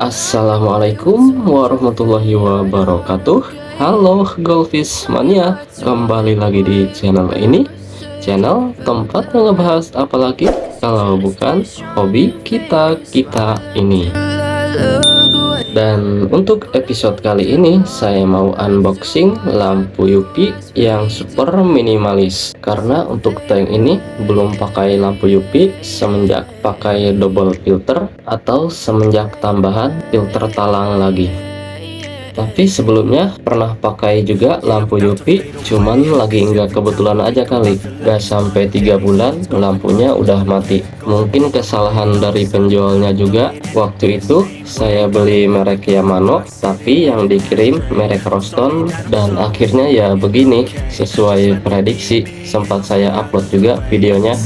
Assalamualaikum warahmatullahi wabarakatuh. Halo Golfis Mania, kembali lagi di channel ini, channel tempat ngebahas apalagi kalau bukan hobi kita ini. Dan untuk episode kali ini saya mau unboxing lampu UV yang super minimalis, karena untuk tank ini belum pakai lampu UV semenjak pakai double filter atau semenjak tambahan filter talang lagi. Tapi sebelumnya pernah pakai juga lampu UV, cuman lagi nggak kebetulan aja kali, nggak sampai 3 bulan lampunya udah mati. Mungkin kesalahan dari penjualnya juga. Waktu itu saya beli merek Yamaha, tapi yang dikirim merek Roston, dan akhirnya ya begini sesuai prediksi. Sempat saya upload juga videonya.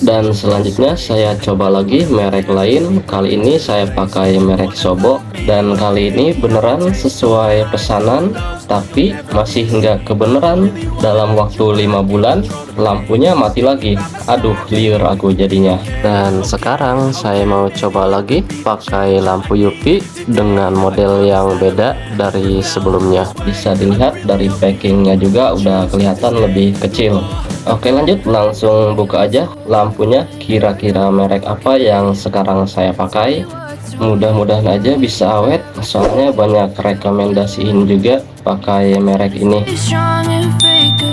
Dan selanjutnya saya coba lagi merek lain. Kali ini saya pakai merek Sobo, dan kali ini beneran sesuai pesanan, tapi masih nggak kebeneran. Dalam waktu 5 bulan lampunya mati lagi. Aduh, liar aku jadinya. Dan sekarang saya mau coba lagi pakai lampu UV dengan model yang beda dari sebelumnya. Bisa dilihat dari packingnya juga udah kelihatan lebih kecil. Oke, lanjut, langsung buka aja lampunya. Kira-kira merek apa yang sekarang saya pakai? Mudah-mudahan aja bisa awet, soalnya banyak rekomendasiin juga pakai merek ini.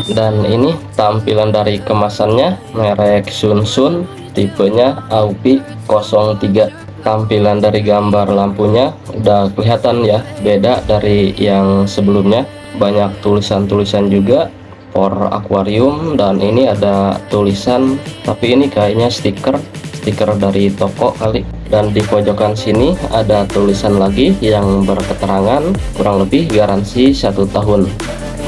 Dan ini tampilan dari kemasannya, merek Sunsun, tipenya AUPI 03. Tampilan dari gambar lampunya udah kelihatan ya, beda dari yang sebelumnya. Banyak tulisan-tulisan juga, for aquarium, dan ini ada tulisan, tapi ini kayaknya stiker dari toko kali. Dan di pojokan sini ada tulisan lagi yang berketerangan kurang lebih garansi 1 tahun.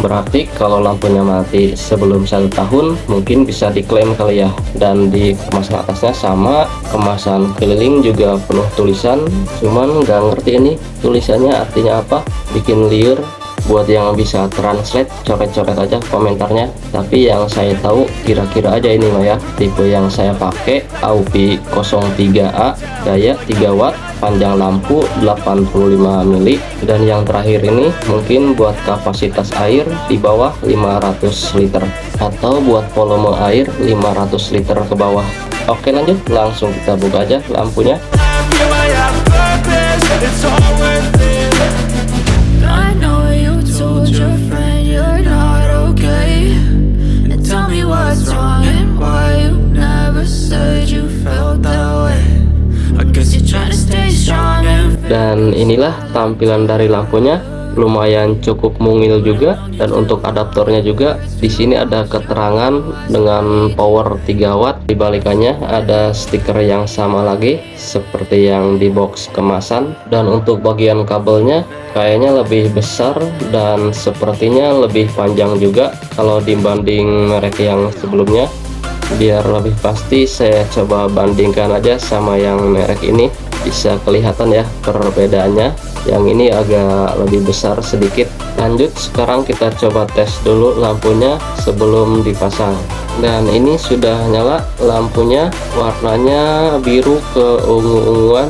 Berarti kalau lampunya mati sebelum 1 tahun mungkin bisa diklaim kali ya. Dan di kemasan atasnya sama, kemasan keliling juga penuh tulisan, cuman nggak ngerti ini tulisannya artinya apa, bikin liar. Buat yang bisa translate, coret-coret aja komentarnya. Tapi yang saya tahu kira-kira aja ini mah ya. Tipe yang saya pakai AUPI 03A, daya 3 watt, panjang lampu 85 mili, dan yang terakhir ini mungkin buat kapasitas air di bawah 500 liter atau buat volume air 500 liter ke bawah. Oke, lanjut, langsung kita buka aja lampunya. Dan inilah tampilan dari lampunya, lumayan cukup mungil juga. Dan untuk adaptornya juga di sini ada keterangan dengan power 3 watt. Di balikannya ada stiker yang sama lagi seperti yang di box kemasan. Dan untuk bagian kabelnya kayaknya lebih besar dan sepertinya lebih panjang juga kalau dibanding merek yang sebelumnya. Biar lebih pasti saya coba bandingkan aja sama yang merek ini. Bisa kelihatan ya perbedaannya, yang ini agak lebih besar sedikit. Lanjut, sekarang kita coba tes dulu lampunya sebelum dipasang. Dan ini sudah nyala lampunya, warnanya biru keungu-unguan.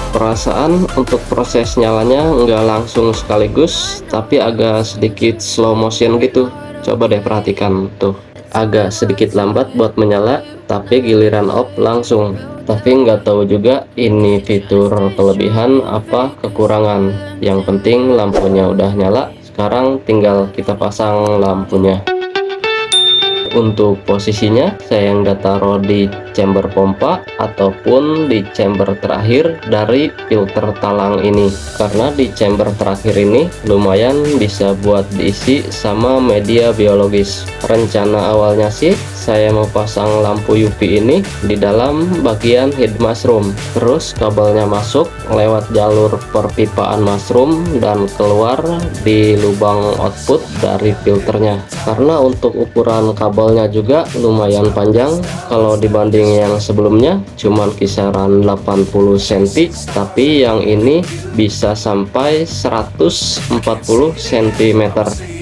Perasaan untuk proses nyalanya nggak langsung sekaligus, tapi agak sedikit slow motion gitu. Coba deh perhatikan tuh, agak sedikit lambat buat menyala, tapi giliran off langsung. Tapi nggak tahu juga ini fitur kelebihan apa kekurangan. Yang penting lampunya udah nyala. Sekarang tinggal kita pasang lampunya. Untuk posisinya saya nggak taruh di chamber pompa ataupun di chamber terakhir dari filter talang ini, karena di chamber terakhir ini lumayan bisa buat diisi sama media biologis. Rencana awalnya sih saya mau pasang lampu UV ini di dalam bagian head mushroom, terus kabelnya masuk lewat jalur perpipaan mushroom dan keluar di lubang output dari filternya. Karena untuk ukuran kabelnya juga lumayan panjang, kalau dibanding yang sebelumnya cuman kisaran 80 cm, tapi yang ini bisa sampai 140 cm.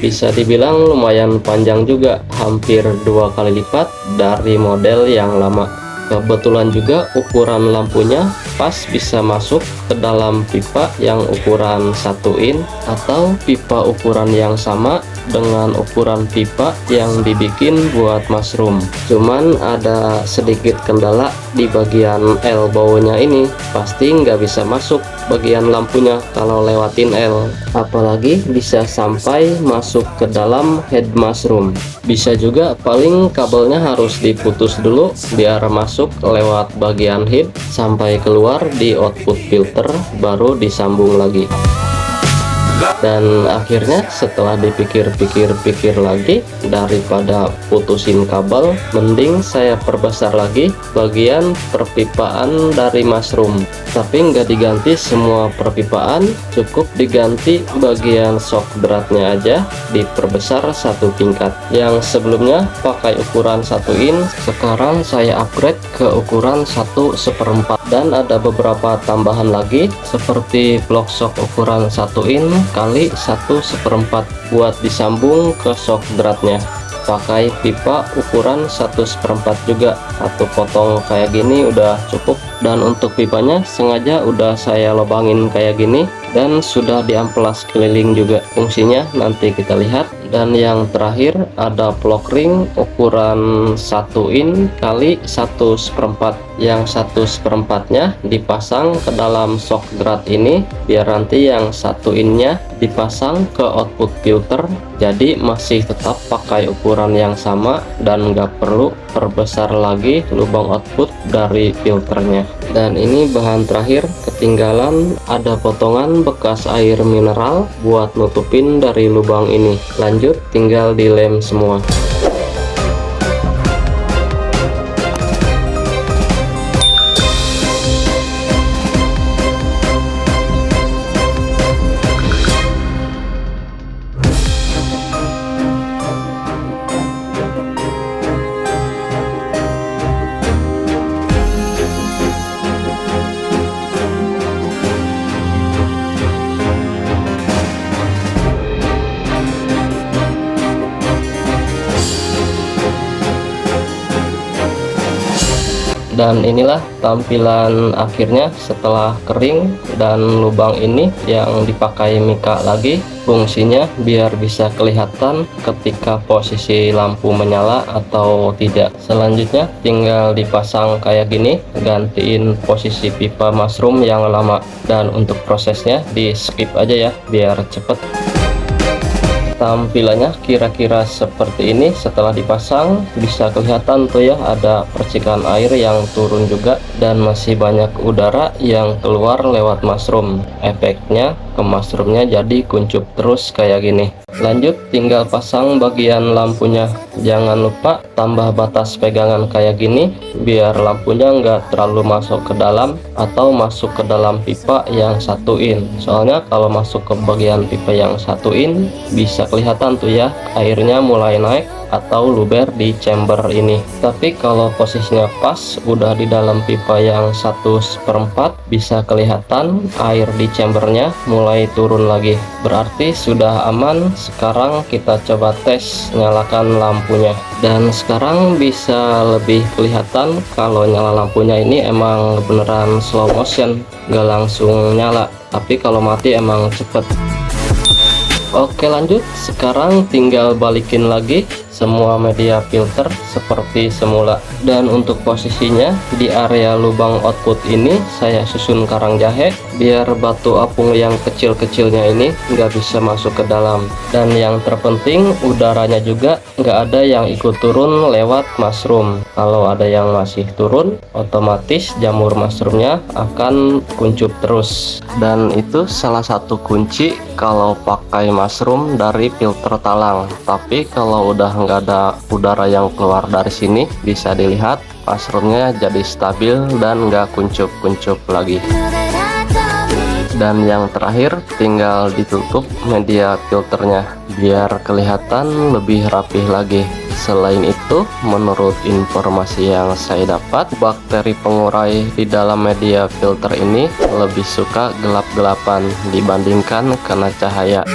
Bisa dibilang lumayan panjang juga, hampir 2 kali lipat dari model yang lama. Kebetulan juga ukuran lampunya pas bisa masuk ke dalam pipa yang ukuran 1 in atau pipa ukuran yang sama dengan ukuran pipa yang dibikin buat mushroom. Cuman ada sedikit kendala di bagian elbow-nya ini, pasti nggak bisa masuk bagian lampunya kalau lewatin L, apalagi bisa sampai masuk ke dalam head mushroom. Bisa juga paling kabelnya harus diputus dulu biar masuk lewat bagian head sampai keluar di output filter, baru disambung lagi. Dan akhirnya setelah dipikir-pikir lagi, daripada putusin kabel, mending saya perbesar lagi bagian perpipaan dari mushroom. Tapi nggak diganti semua perpipaan, cukup diganti bagian shock dratnya aja, diperbesar 1 tingkat. Yang sebelumnya pakai ukuran 1 in, sekarang saya upgrade ke ukuran 1/4. Dan ada beberapa tambahan lagi seperti blok shock ukuran 1 in kali 1/4 buat disambung ke shock dratnya. Pakai pipa ukuran 1/4 juga, satu potong kayak gini udah cukup. Dan untuk pipanya sengaja udah saya lubangin kayak gini dan sudah diamplas keliling juga. Fungsinya nanti kita lihat. Dan yang terakhir ada plug ring ukuran 1 in kali 1/4. Yang 1/4-nya dipasang ke dalam shock drat ini biar nanti yang 1 in-nya dipasang ke output filter, jadi masih tetap pakai ukuran yang sama dan nggak perlu perbesar lagi lubang output dari filternya. Dan ini bahan terakhir ketinggalan, ada potongan bekas air mineral buat nutupin dari lubang ini. Lanjut tinggal dilem semua. Dan inilah tampilan akhirnya setelah kering. Dan lubang ini yang dipakai mika lagi, fungsinya biar bisa kelihatan ketika posisi lampu menyala atau tidak. Selanjutnya tinggal dipasang kayak gini, gantiin posisi pipa mushroom yang lama. Dan untuk prosesnya di skip aja ya biar cepet. Tampilannya kira-kira seperti ini. Setelah dipasang bisa kelihatan tuh ya, ada percikan air yang turun juga dan masih banyak udara yang keluar lewat mushroom. Efeknya ke mushroomnya jadi kuncup terus kayak gini. Lanjut tinggal pasang bagian lampunya. Jangan lupa tambah batas pegangan kayak gini biar lampunya nggak terlalu masuk ke dalam atau masuk ke dalam pipa yang 1 in. Soalnya kalau masuk ke bagian pipa yang 1 in bisa kelihatan tuh ya, airnya mulai naik atau luber di chamber ini. Tapi kalau posisinya pas udah di dalam pipa yang 1/4 bisa kelihatan air di chambernya mulai turun lagi, berarti sudah aman. Sekarang kita coba tes nyalakan lampunya. Dan sekarang bisa lebih kelihatan kalau nyala lampunya ini emang beneran slow motion, nggak langsung nyala, tapi kalau mati emang cepet. Oke lanjut, sekarang tinggal balikin lagi semua media filter seperti semula. Dan untuk posisinya di area lubang output ini saya susun karang jahe biar batu apung yang kecil-kecilnya ini nggak bisa masuk ke dalam. Dan yang terpenting udaranya juga nggak ada yang ikut turun lewat mushroom. Kalau ada yang masih turun, otomatis jamur mushroomnya akan kuncup terus. Dan itu salah satu kunci kalau pakai mushroom dari filter talang. Tapi kalau udah nggak ada udara yang keluar dari sini, bisa dilihat mushroomnya jadi stabil dan nggak kuncup-kuncup lagi. Dan yang terakhir tinggal ditutup media filternya biar kelihatan lebih rapih lagi. Selain itu, menurut informasi yang saya dapat, bakteri pengurai di dalam media filter ini lebih suka gelap-gelapan dibandingkan kena cahaya.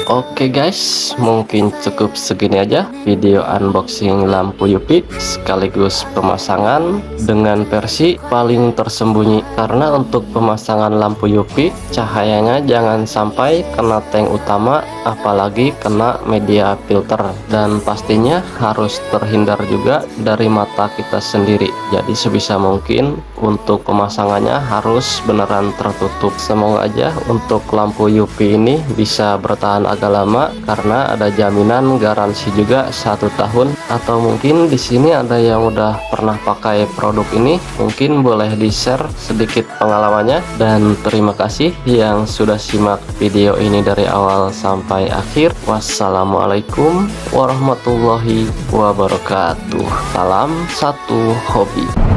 Oke guys, mungkin cukup segini aja video unboxing lampu UV sekaligus pemasangan dengan versi paling tersembunyi. Karena untuk pemasangan lampu UV, cahayanya jangan sampai kena tank utama, apalagi kena media filter. Dan pastinya harus terhindar juga dari mata kita sendiri. Jadi sebisa mungkin untuk pemasangannya harus beneran tertutup. Semoga aja untuk lampu UV ini bisa bertahan agak lama, karena ada jaminan garansi juga 1 tahun. Atau mungkin di sini ada yang udah pernah pakai produk ini, mungkin boleh di share sedikit pengalamannya. Dan terima kasih yang sudah simak video ini dari awal sampai akhir. Wassalamualaikum warahmatullahi wabarakatuh. Salam satu hobi.